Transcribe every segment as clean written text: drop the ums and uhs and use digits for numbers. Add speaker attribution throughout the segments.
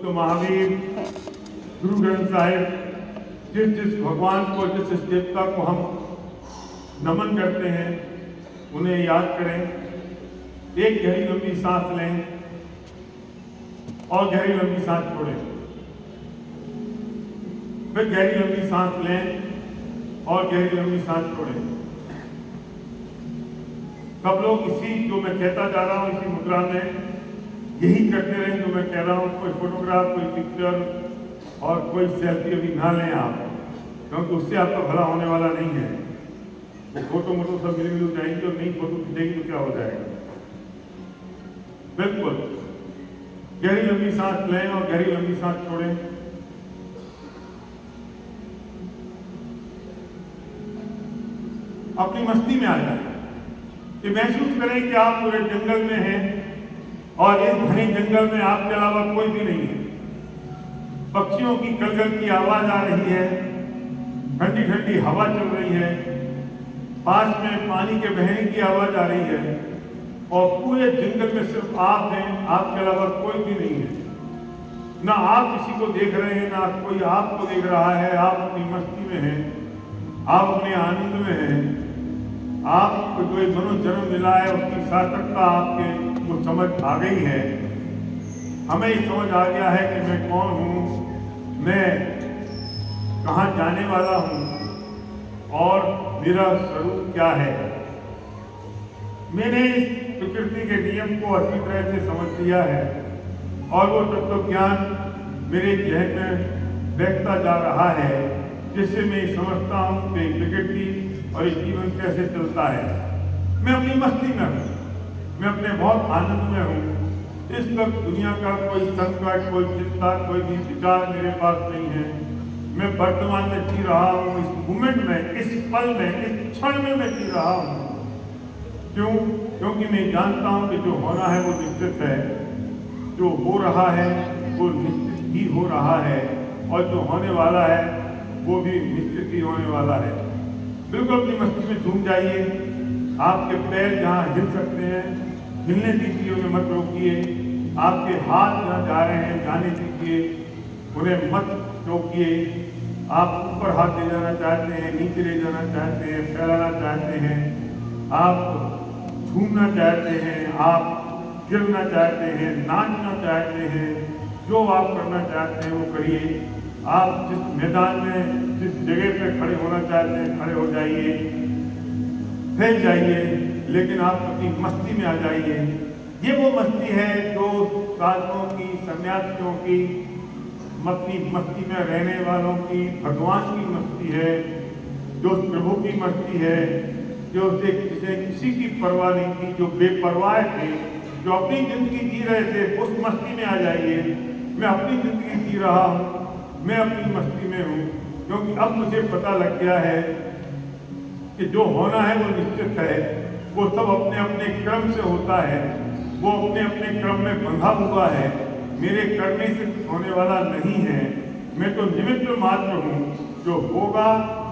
Speaker 1: तो महावीर, गुरु ग्रंथ साहिब, जिस भगवान को, जिस देवता को हम नमन करते हैं उन्हें याद करें। एक गहरी लंबी सांस लें और गहरी लंबी सांस छोड़ें, फिर गहरी लंबी सांस लें और गहरी लंबी सांस छोड़ें। सब लोग इसी जो मैं कहता जा रहा हूँ इसी मुद्रा में यही करते रहें जो मैं कह रहा हूँ। कोई फोटोग्राफ, कोई पिक्चर और कोई सेल्फी अभी ना लें आप, क्योंकि उससे आपका भला होने वाला नहीं है। वो फोटो मोटो सब मिल मिल जाएंगे और नई फोटो खींचेगी तो क्या हो जाएगा। बिल्कुल गहरी लंबी सांस लें और गहरी लंबी सांस छोड़ें। अपनी मस्ती में आ जाए। ये महसूस करें कि आप पूरे जंगल में हैं और इस घने जंगल में आपके अलावा कोई भी नहीं है। पक्षियों की कलकल की आवाज आ रही है, ठंडी ठंडी हवा चल रही है, पास में पानी के बहने की आवाज आ रही है और पूरे जंगल में सिर्फ आप हैं, आपके अलावा कोई भी नहीं है। ना आप किसी को देख रहे हैं, ना कोई आपको देख रहा है। आप अपनी मस्ती में हैं, आप अपने आनंद में हैं। आपको जो मनोजन्म मिला है उसकी सार्थकता आपके को समझ आ गई है। हमें ये समझ आ गया है कि मैं कौन हूँ, मैं कहाँ जाने वाला हूँ और मेरा स्वरूप क्या है। मैंने इस प्रकृति के नियम को अच्छी तरह से समझ लिया है और वो तत्व ज्ञान मेरे जहन में बहता जा रहा है, जिससे मैं समझता हूँ कि प्रकृति और ये जीवन कैसे चलता है। मैं अपनी मस्ती में हूँ, मैं अपने बहुत आनंद में हूँ। इस वक्त दुनिया का कोई संकट, कोई चिंता, कोई भी विचार मेरे पास नहीं है। मैं वर्तमान में जी रहा हूँ, इस मोमेंट में, इस पल में, इस क्षण में मैं जी रहा हूँ। क्यों? क्योंकि मैं जानता हूँ कि जो होना है वो निश्चित है, जो हो रहा है वो निश्चित ही हो रहा है और जो होने वाला है वो भी निश्चित ही होने वाला है। बिल्कुल अपनी मस्ती में झूम जाइए। आपके पैर जहाँ हिल सकते हैं हिलने दीजिए, उन्हें मत रोकिए। आपके हाथ जहाँ जा रहे हैं जाने दीजिए, उन्हें मत रोकिए। आप ऊपर हाथ ले जाना चाहते हैं, नीचे ले जाना चाहते हैं, फैलाना चाहते हैं, आप झूमना चाहते हैं, आप गिरना चाहते हैं, नाचना चाहते हैं, जो आप करना चाहते हैं वो करिए। आप जिस मैदान में, जिस जगह पे खड़े होना चाहते हैं खड़े हो जाइए, फैल जाइए, लेकिन आप अपनी मस्ती में आ जाइए। ये वो मस्ती है जो साधुओं की, सन्यासियों की, अपनी मस्ती में रहने वालों की, भगवान की मस्ती है, जो प्रभु की मस्ती है, जो जिसे किसी की परवाह नहीं थी, जो बेपरवाह थे, जो अपनी जिंदगी जी रहे थे, उस मस्ती में आ जाइए। मैं अपनी जिंदगी जी रहा हूँ, मैं अपनी मस्ती में हूँ, क्योंकि अब मुझे पता लग गया है कि जो होना है वो निश्चित है। वो सब अपने अपने क्रम से होता है, वो अपने अपने क्रम में बंधा हुआ है। मेरे करने से होने वाला नहीं है। मैं तो निमित्त मात्र हूँ। जो होगा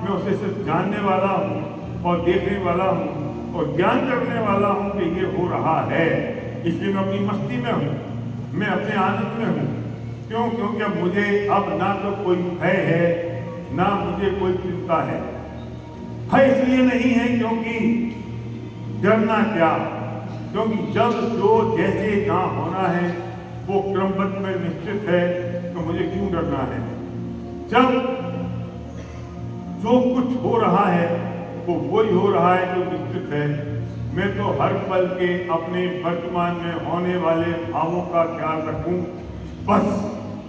Speaker 1: मैं उसे सिर्फ जानने वाला हूँ और देखने वाला हूँ और ज्ञान करने वाला हूँ कि ये हो रहा है। इसलिए मैं अपनी मस्ती में हूँ, मैं अपने आनंद में हूँ। क्यों? क्योंकि अब मुझे अब ना तो कोई भय है, ना मुझे कोई चिंता है। भय इसलिए नहीं है क्योंकि डरना क्या, क्योंकि जब जो जैसे जहाँ होना है वो क्रमबद्ध में निश्चित है, तो मुझे क्यों डरना है। जब जो कुछ हो रहा है वो वही हो रहा है जो निश्चित है। मैं तो हर पल के अपने वर्तमान में होने वाले भावों का ख्याल रखूं बस,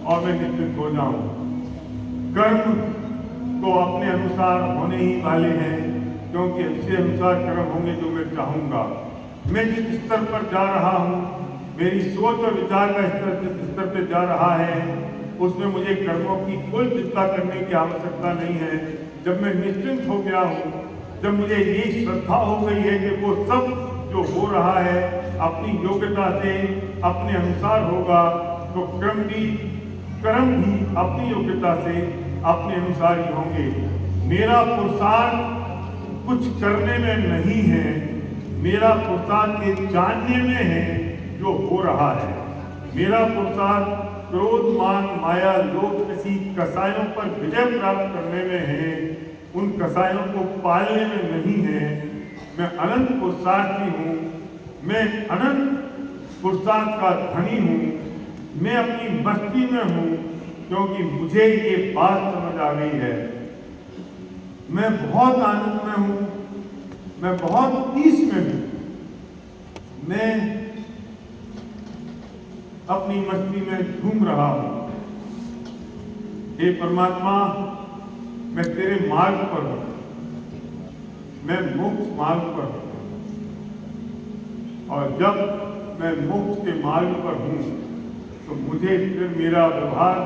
Speaker 1: और मैं निश्चित हो जाऊं। कर्म तो अपने अनुसार होने ही वाले हैं, क्योंकि अच्छे अनुसार कर्म होंगे जो मैं चाहूँगा। मैं जिस स्तर पर जा रहा हूँ, मेरी सोच और विचार का स्तर जिस स्तर पर जा रहा है, उसमें मुझे कर्मों की कोई चिंता करने की आवश्यकता नहीं है। जब मैं निश्चिंत हो गया हूँ, जब मुझे ये श्रद्धा हो गई है कि वो सब जो हो रहा है अपनी योग्यता से, अपने अनुसार होगा, तो कर्म भी अपनी योग्यता से, अपने अनुसार ही होंगे। मेरा पुरुषार्थ कुछ करने में नहीं है, मेरा पुरुषार्थ ये जानने में है जो हो रहा है। मेरा पुरुषार्थ क्रोध, मान, माया, लोभ किसी कसायों पर विजय प्राप्त करने में है, उन कसायों को पालने में नहीं है। मैं अनंत पुरुषार्थी हूँ, मैं अनंत पुरुषार्थ का धनी हूँ। मैं अपनी मस्ती में हूँ क्योंकि मुझे ये बात समझ आ गई है। मैं बहुत आनंद में हूँ, मैं बहुत पीस में हूँ। मैं अपनी मस्ती में घूम रहा हूँ। हे परमात्मा, मैं तेरे मार्ग पर हूँ, मैं मोक्ष मार्ग पर हूँ। और जब मैं मोक्ष के मार्ग पर हूँ तो मुझे फिर मेरा व्यवहार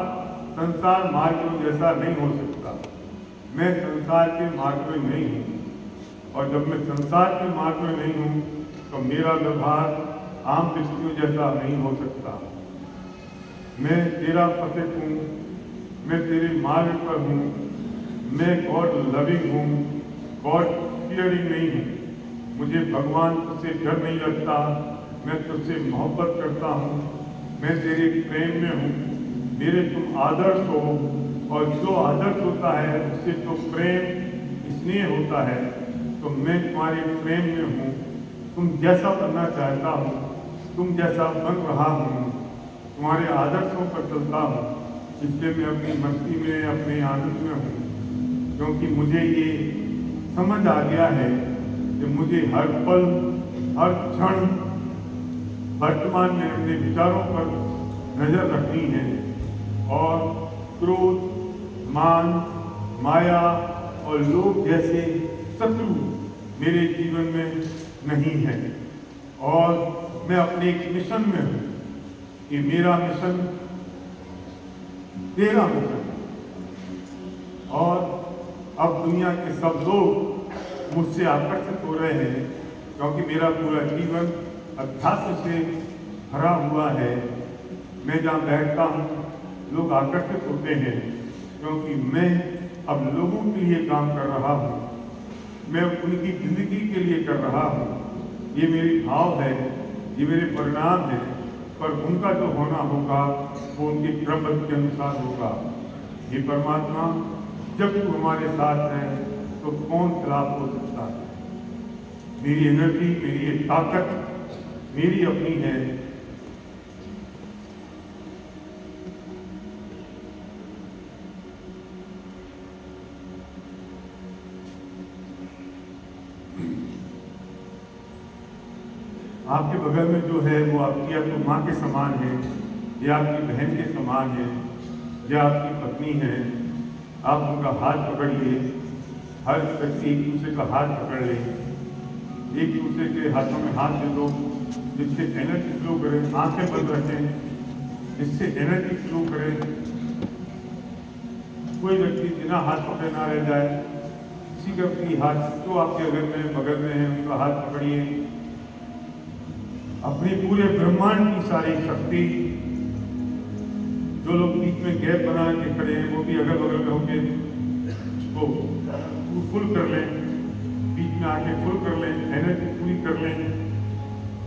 Speaker 1: संसार मार्ग जैसा नहीं हो सकता। मैं संसार के मार्ग में नहीं हूँ, और जब मैं संसार के मार्ग में नहीं हूँ तो मेरा व्यवहार आम व्यक्तियों जैसा नहीं हो सकता। मैं तेरा पथिक हूँ, मैं तेरे मार्ग पर हूँ, मैं गॉड लविंग हूँ, गॉड फियरिंग नहीं हूँ। मुझे भगवान तुझसे डर नहीं लगता, मैं तुझसे मोहब्बत करता हूँ, मैं तेरे प्रेम में हूँ। मेरे तुम आदर्श हो, और जो आदर्श होता है उससे तो प्रेम स्नेह होता है। तो मैं तुम्हारे प्रेम में हूँ, तुम जैसा बनना चाहता हूँ, तुम जैसा बन रहा हूँ, तुम्हारे आदर्शों पर चलता हूँ। इसलिए मैं अपनी मस्ती में, अपने आनंद में हूँ, क्योंकि मुझे ये समझ आ गया है कि मुझे हर पल, हर क्षण वर्तमान में अपने विचारों पर नजर रखनी है, और क्रोध, मान, माया और लोभ जैसे शत्रु मेरे जीवन में नहीं है। और मैं अपने एक मिशन में हूँ कि मेरा मिशन तेरा मिशन। और अब दुनिया के सब लोग मुझसे आकर्षित हो रहे हैं, क्योंकि मेरा पूरा जीवन अध्यात्म से भरा हुआ है। मैं जहाँ बैठता हूँ लोग आकर्षित होते हैं, क्योंकि मैं अब लोगों के लिए काम कर रहा हूँ, मैं उनकी जिंदगी के लिए कर रहा हूँ। ये मेरी भाव है, ये मेरे परिणाम है, पर उनका जो होना होगा वो उनके क्रमबद्ध के अनुसार होगा। ये परमात्मा, जब तू हमारे साथ है तो कौन खिलाफ हो सकता है। मेरी एनर्जी, मेरी ये ताकत मेरी अपनी है। आपके बगल में जो है वो आपकी या तो माँ के समान है, या आपकी बहन के समान है, या आपकी पत्नी है। आप उनका हाथ पकड़िए। हर व्यक्ति एक दूसरे का हाथ पकड़ ले, एक दूसरे के हाथों में हाथ दे दो, जिससे एनर्जी फ्लो करे। आंखें बंद रखें, जिससे एनर्जी फ्लो करे। कोई व्यक्ति बिना हाथ पकड़े ना रह जाए। किसी का भी हाथ जो आपके घर में बगल में है उनका हाथ पकड़िए। अपने पूरे ब्रह्मांड की सारी शक्ति, जो लोग बीच में गैप बना के खड़े हैं वो भी अगल बगल में होंगे, तो फुल कर लें, बीच में आके फुल कर लें, एनर्जी पूरी कर लें।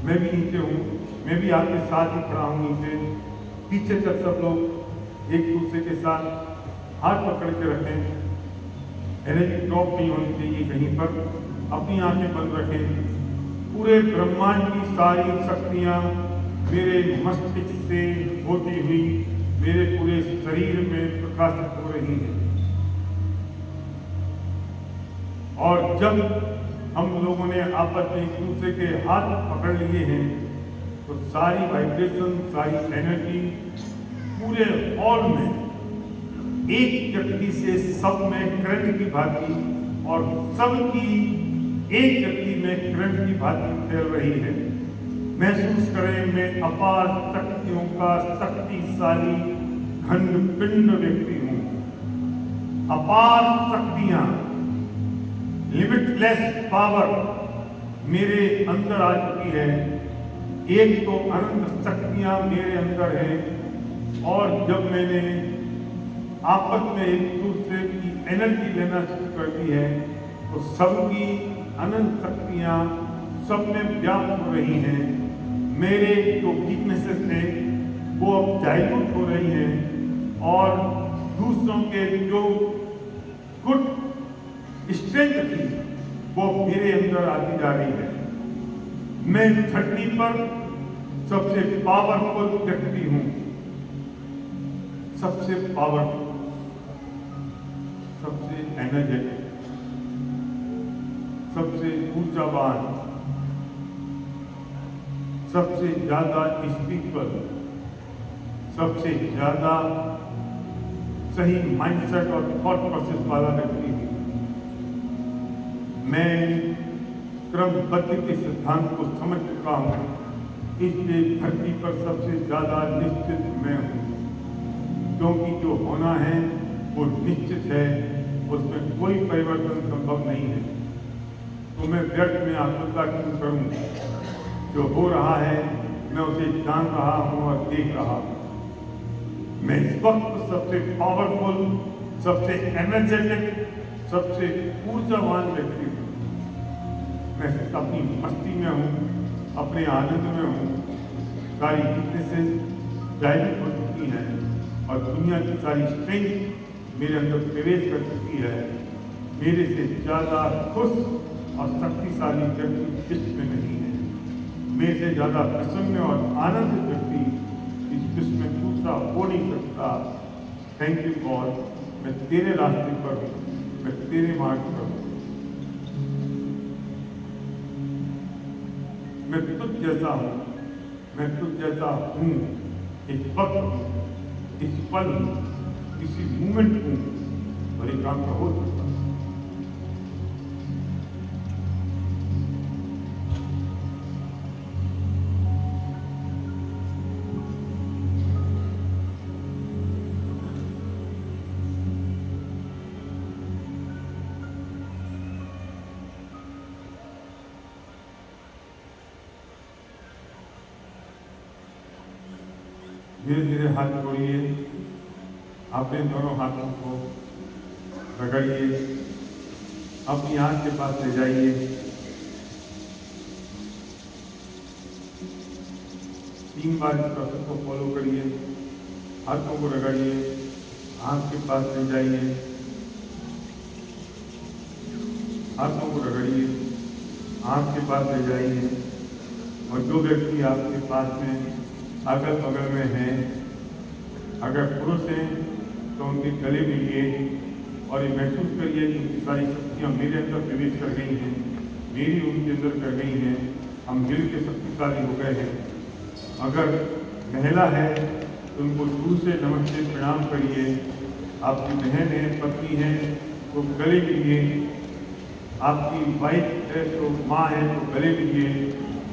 Speaker 1: मैं भी नीचे हूँ, मैं भी आपके साथ ही खड़ा हूँ नीचे। पीछे तक सब लोग एक दूसरे के साथ हाथ पकड़ के रखें। एनर्जी ड्रॉप नहीं होनी चाहिए कहीं पर। अपनी आंखें बंद रखें। पूरे ब्रह्मांड की सारी शक्तियाँ मेरे मस्तिष्क से होती हुई मेरे पूरे शरीर में प्रकाशित हो रही हैं। और जब हम लोगों ने आपस में एक दूसरे के हाथ पकड़ लिए हैं तो सारी वाइब्रेशन, सारी एनर्जी पूरे हॉल में एक व्यक्ति से सब में करंट की भांति, और सबकी एक व्यक्ति में करंट की भांति फैल रही है। महसूस करें, मैं अपार शक्तियों का शक्तिशाली खंड पिंड व्यक्ति हूँ। अपार शक्तियाँ, लिमिटलेस पावर मेरे अंदर आ चुकी है। एक तो अनंत शक्तियाँ मेरे अंदर हैं, और जब मैंने आपस में एक दूसरे की एनर्जी लेना शुरू कर दी है तो सबकी अनंत शक्तियाँ सब में व्याप्त हो रही हैं। मेरे जो वीकनेसेस थे वो अब जागरूक हो रही हैं और दूसरों के जो गुड स्ट्रेंथ थी वो मेरे अंदर आती जा रही है। मैं धरती पर सबसे पावरफुल व्यक्ति हूं, सबसे पावरफुल, सबसे एनर्जेटिक, सबसे ऊर्जावान, सबसे ज्यादा स्पिरिचुअल, सबसे ज्यादा सही माइंडसेट और थॉट प्रोसेस वाला व्यक्ति हूं। मैं क्रमबद्ध के सिद्धांत को समझ चुका हूं, इसलिए धरती पर सबसे ज्यादा निश्चित मैं हूं, क्योंकि जो होना है वो निश्चित है, उसमें कोई परिवर्तन संभव नहीं है। तो मैं व्यर्थ में आकुलता क्यों करूं? जो हो रहा है मैं उसे जान रहा हूं और देख रहा हूं। मैं इस वक्त सबसे पावरफुल, सबसे एनर्जेटिक, सबसे ऊर्जावान व्यक्ति हूं। मैं अपनी मस्ती में हूं, अपने आनंद में हूं। सारी वीकनेसेस डायल्यूट हो चुकी हैं और दुनिया की सारी स्ट्रेंथ मेरे अंदर प्रवेश कर चुकी है। मेरे से ज्यादा खुश और शक्तिशाली व्यक्ति विश्व में नहीं है। मेरे से ज्यादा प्रसन्न और आनंदित व्यक्ति इस विश्व में दूसरा हो नहीं सकता। थैंक यू गॉड, मैं तेरे रास्ते पर हूँ, मैं तेरे मार्ग पर हूँ। मैं तुझ जैसा हूँ, मैं तुझ जैसा हूँ, इस वक्त हूँ, इस पल हूँ, इसी मूवमेंट हूँ और एक काम का हो सकता है। धीरे धीरे हाथ जोड़िए, अपने दोनों हाथों को रगड़िए, अपनी आंख के पास ले जाइए। 3 बार इस प्रोसेस को फॉलो करिए। हाथों को रगड़िए, आंख के पास ले जाइए, हाथों को रगड़िए, आंख के पास ले जाइए। और जो व्यक्ति आपके पास में अगल बगल में हैं, अगर पुरुष हैं तो उनके गले मिलिए और ये महसूस करिए कि उनकी सारी शक्तियाँ मेरे अंदर प्रवेश कर गई हैं, मेरी उनके अंदर कर गई हैं, हम मिल के शक्तिशाली हो गए हैं। अगर महिला है तो उनको दूर से नमस्ते प्रणाम करिए। आपकी बहन है, पत्नी है तो गले मिलिए। आपकी वाइफ है तो माँ है तो गले मिलिए,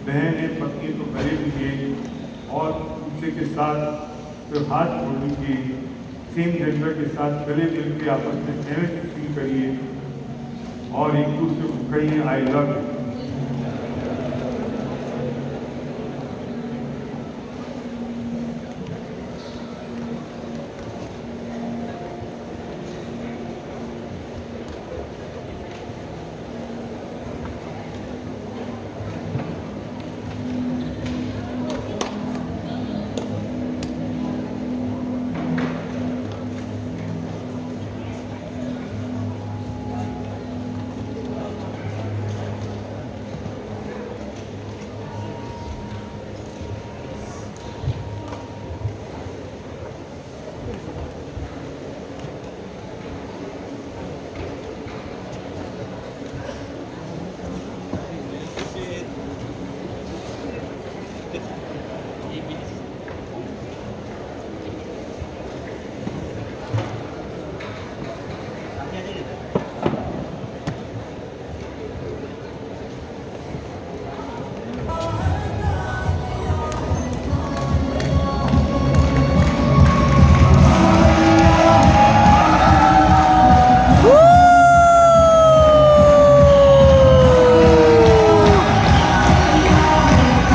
Speaker 1: बहन है, पत्नी तो गले मिलिए और दूसरे के साथ फिर हाथ जोड़ लीजिए। सेम जेंडर के साथ गले मिल के आपस में केमिस्ट्री फील करिए और एक दूसरे को कहिए आई लव यू।